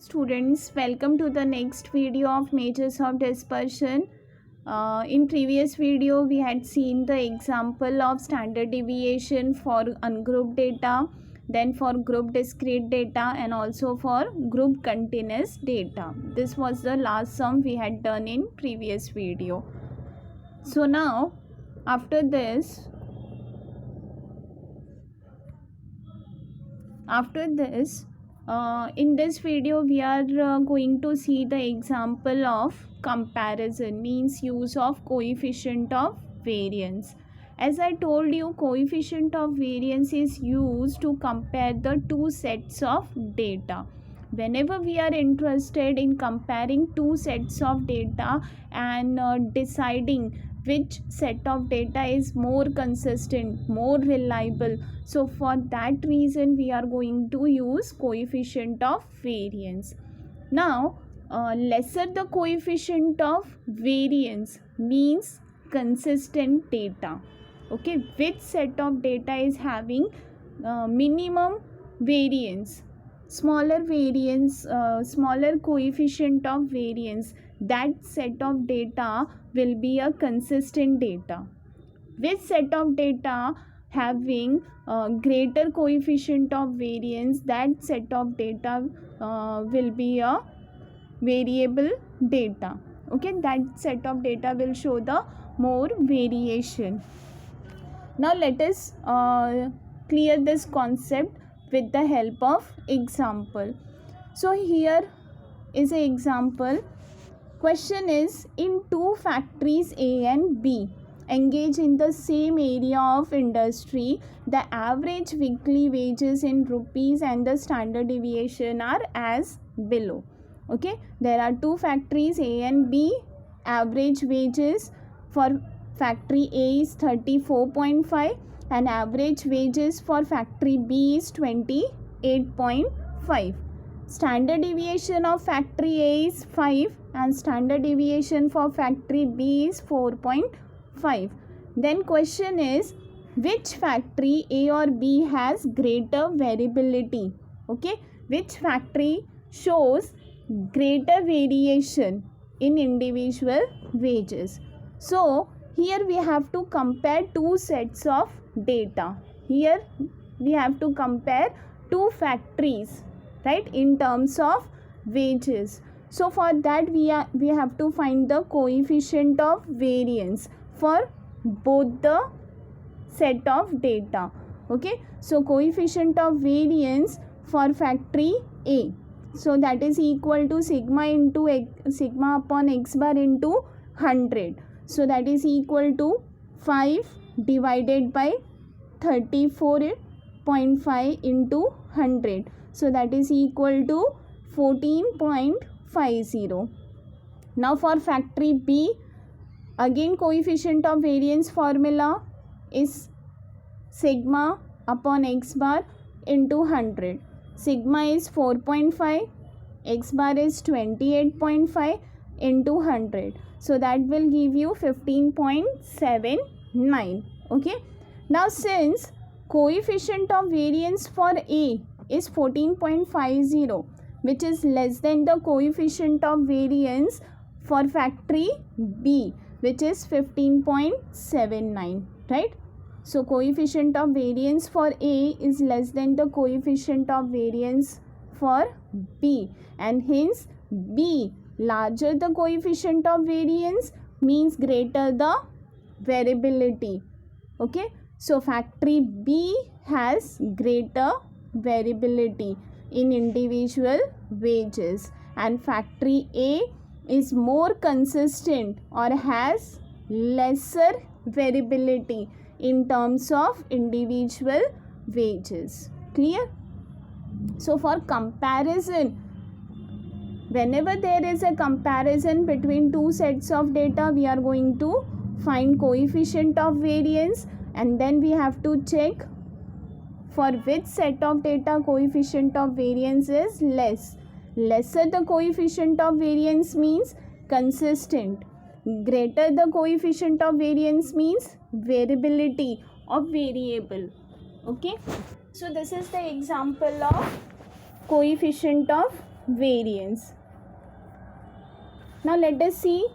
students, welcome to the next video of measures of dispersion. In previous video we had seen the example of standard deviation for ungrouped data, then for group discrete data, and also for group continuous data. This was the last sum we had done in previous video. So now after this in this video we are going to see the example of comparison, means use of coefficient of variance. As I told you, coefficient of variance is used to compare the two sets of data. Whenever we are interested in comparing two sets of data and deciding which set of data is more consistent, more reliable, so for that reason we are going to use coefficient of variance. Now lesser the coefficient of variance means consistent data. Okay, which set of data is having minimum variance, smaller coefficient of variance, that set of data will be a consistent data. Which set of data having greater coefficient of variance, that set of data will be a variable data. Okay, that set of data will show the more variation. Now let us clear this concept with the help of example. So here is an example. Question is, in two factories A and B engage in the same area of industry, the average weekly wages in rupees and the standard deviation are as below. Okay, there are two factories A and B. Average wages for factory A is 34.5 and average wages for factory B is 28.5. Standard deviation of factory A is 5 and standard deviation for factory B is 4.5. Then question is, which factory A or B has greater variability? Okay, which factory shows greater variation in individual wages? So here we have to compare two sets of data. Here we have to compare two factories, right, in terms of wages. So for that we have to find the coefficient of variance for both the set of data. Okay, so coefficient of variance for factory A, so that is equal to sigma upon x bar into 100. So that is equal to 5 divided by 34.5 into 100. So that is equal to 14.50. Now for factory B, again coefficient of variance formula is sigma upon x bar into 100. Sigma is 4.5, x bar is 28.5 into 100. So that will give you 15.79. Okay. Now since coefficient of variance for A is 14.50, which is less than the coefficient of variance for factory B, which is 15.79, right? So coefficient of variance for A is less than the coefficient of variance for B, and hence B larger the coefficient of variance means greater the variability. Okay, so factory B has greater variability in individual wages and factory A is more consistent or has lesser variability in terms of individual wages. Clear? So for comparison, whenever there is a comparison between two sets of data, we are going to find coefficient of variance and then we have to check for which set of data coefficient of variance is less. Lesser the coefficient of variance means consistent. Greater the coefficient of variance means variability of variable. Okay. So this is the example of coefficient of variance. Now let us see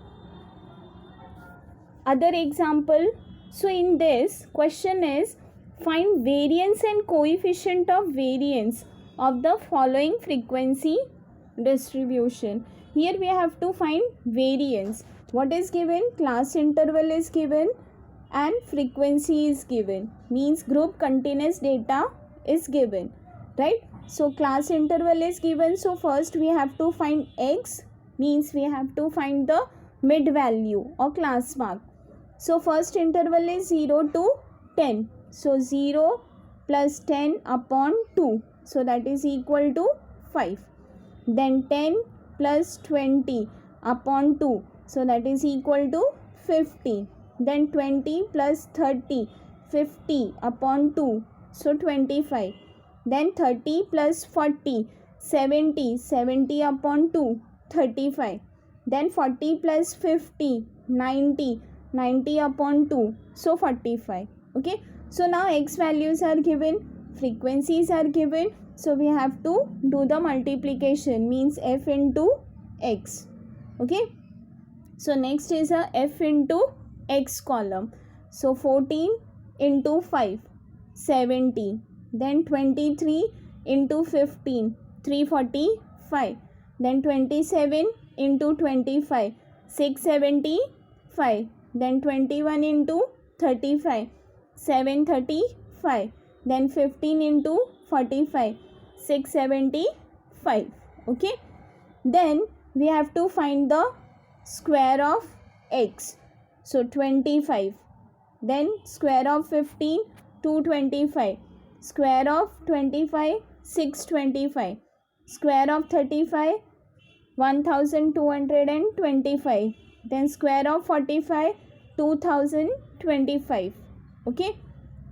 other example. So in this question is find variance and coefficient of variance of the following frequency distribution. Here we have to find variance. What is given? Class interval is given and frequency is given, means group continuous data is given, right? So class interval is given, so first we have to find x, means we have to find the mid value or class mark. So first interval is 0 to 10, so 0 plus 10 upon 2, so that is equal to 5. Then 10 plus 20 upon 2, so that is equal to 50. Then 20 plus 30, 50 upon 2, so 25. Then 30 plus 40, 70, 70 upon 2, 35. Then 40 plus 50, 90, 90 upon 2, so 45. Okay, so now x values are given, frequencies are given, so we have to do the multiplication, means f into x. Okay, so next is a f into x column. So 14 into 5, 70. Then 23 into 15, 345. Then 27 into 25, 675. Then 21 into 35, 735. Then 15 into 45, 675. Okay, then we have to find the square of x. So 25. Then square of 15, 225. Square of 25, 625. Square of 35, 1225. Then square of 45, 2025. Okay,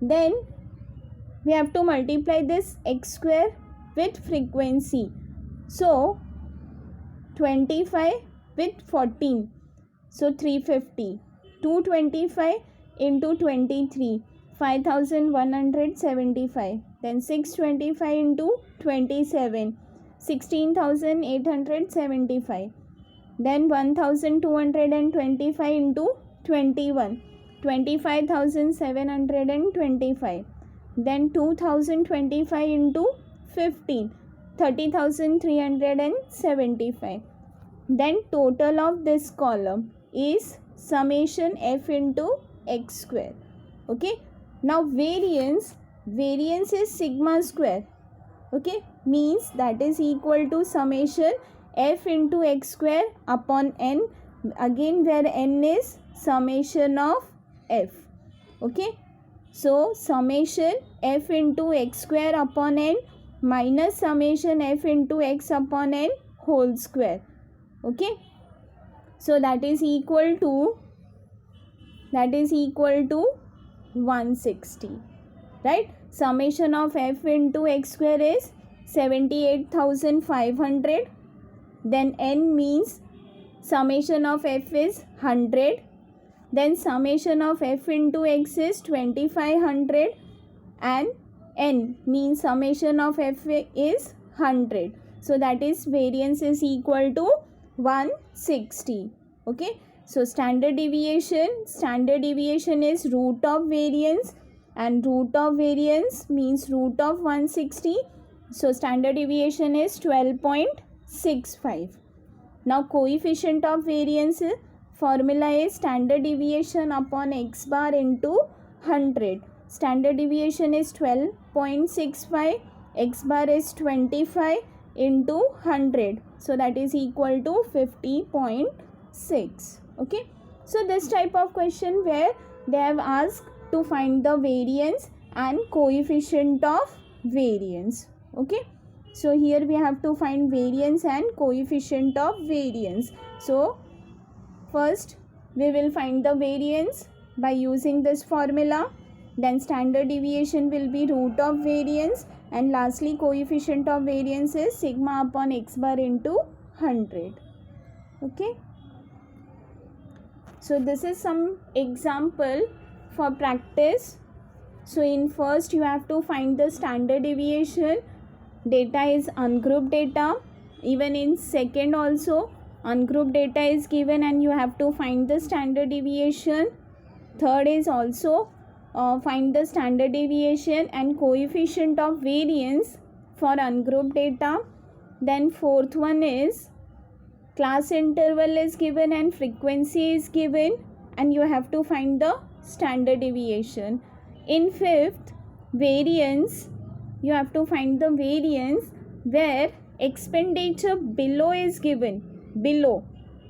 then we have to multiply this x square with frequency. So 25 with 14, so 350. 225 into 23, 5175. Then 625 into 27, 16875. Then 1225 into 21, 25725. Then 2025 into 15, 30375. Then total of this column is summation f into x square. Okay, now variance is sigma square. Okay, means that is equal to summation f into x square upon n, again where n is summation of f. Okay, so summation f into x square upon n minus summation f into x upon n whole square. Okay, so that is equal to 160, right? Summation of f into x square is 78,500. Then n means summation of f is 100. Then summation of f into x is 2500. And n means summation of f is 100. So that is variance is equal to 160. Okay, so standard deviation is root of variance, and root of variance means root of 160. So standard deviation is 12.65. Now coefficient of variance formula is standard deviation upon x bar into 100. Standard deviation is 12.65, x bar is 25 into 100, so that is equal to 50.6. Okay, so this type of question where they have asked to find the variance and coefficient of variance. Okay, so here we have to find variance and coefficient of variance. So first we will find the variance by using this formula, then standard deviation will be root of variance, and lastly coefficient of variance is sigma upon x bar into 100. Okay, so this is some example for practice. So in first you have to find the standard deviation. Data is ungrouped data. even in second also ungrouped data is given and you have to find the standard deviation. Third is also find the standard deviation and coefficient of variance for ungrouped data. Then fourth one is class interval is given and frequency is given and you have to find the standard deviation. In fifth, variance, you have to find the variance where expenditure below is given, below,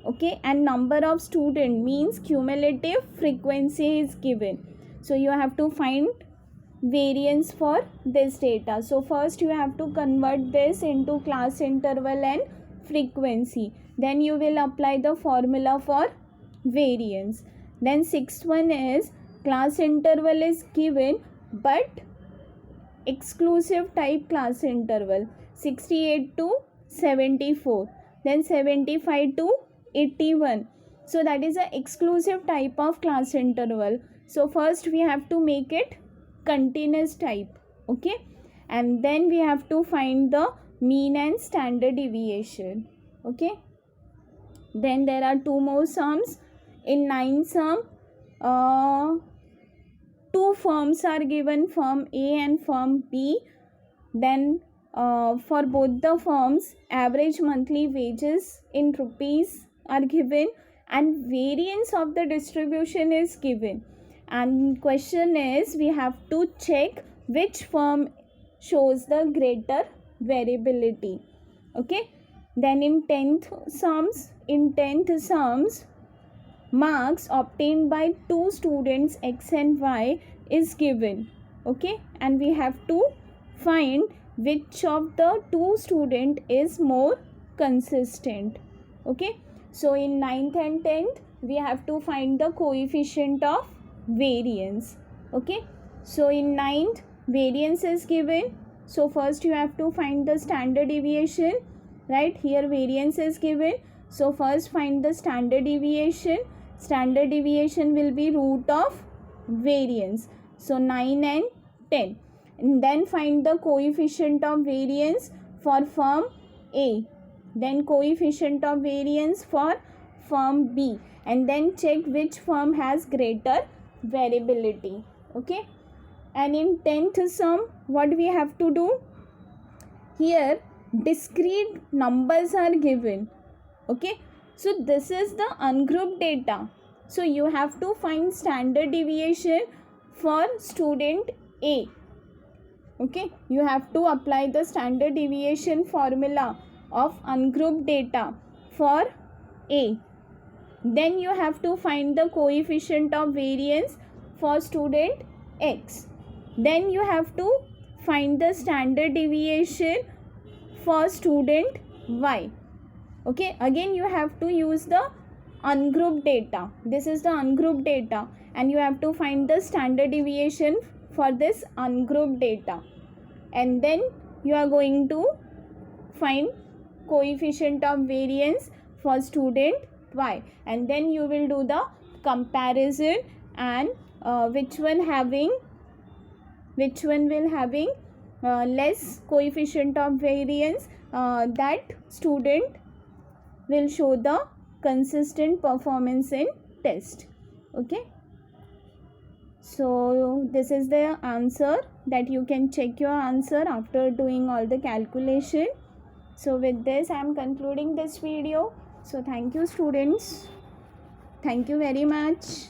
okay, and number of student means cumulative frequency is given. So you have to find variance for this data. So first you have to convert this into class interval and frequency, then you will apply the formula for variance. Then sixth one is class interval is given but exclusive type class interval 68 to 74, then 75 to 81. So that is an exclusive type of class interval. So first we have to make it continuous type, okay, and then we have to find the mean and standard deviation, okay. Then there are two more sums. In 9 sum, two firms are given, firm A and firm B. Then for both the firms, average monthly wages in rupees are given and variance of the distribution is given. And question is, we have to check which firm shows the greater variability, okay. Then in 10th sums, marks obtained by two students X and Y is given, okay, and we have to find which of the two student is more consistent, okay. So in 9th and 10th we have to find the coefficient of variance, okay. So in 9th, variance is given, so first you have to find the standard deviation, right? Here variance is given, so first find the standard deviation. Standard deviation will be root of variance, so 9 and 10. And then find the coefficient of variance for firm A, then coefficient of variance for firm B, and then check which firm has greater variability, okay. And in 10th sum, what we have to do? Here discrete numbers are given, okay. So this is the ungrouped data, so you have to find standard deviation for student A, okay. You have to apply the standard deviation formula of ungrouped data for A. Then you have to find the coefficient of variance for student X. Then you have to find the standard deviation for student Y, okay. Again you have to use the ungrouped data. This is the ungrouped data and you have to find the standard deviation for this ungrouped data, and then you are going to find coefficient of variance for student Y, and then you will do the comparison and which one will having less coefficient of variance, that student will show the consistent performance in test, okay. So this is the answer, that you can check your answer after doing all the calculation. So with this I am concluding this video. So thank you students, thank you very much.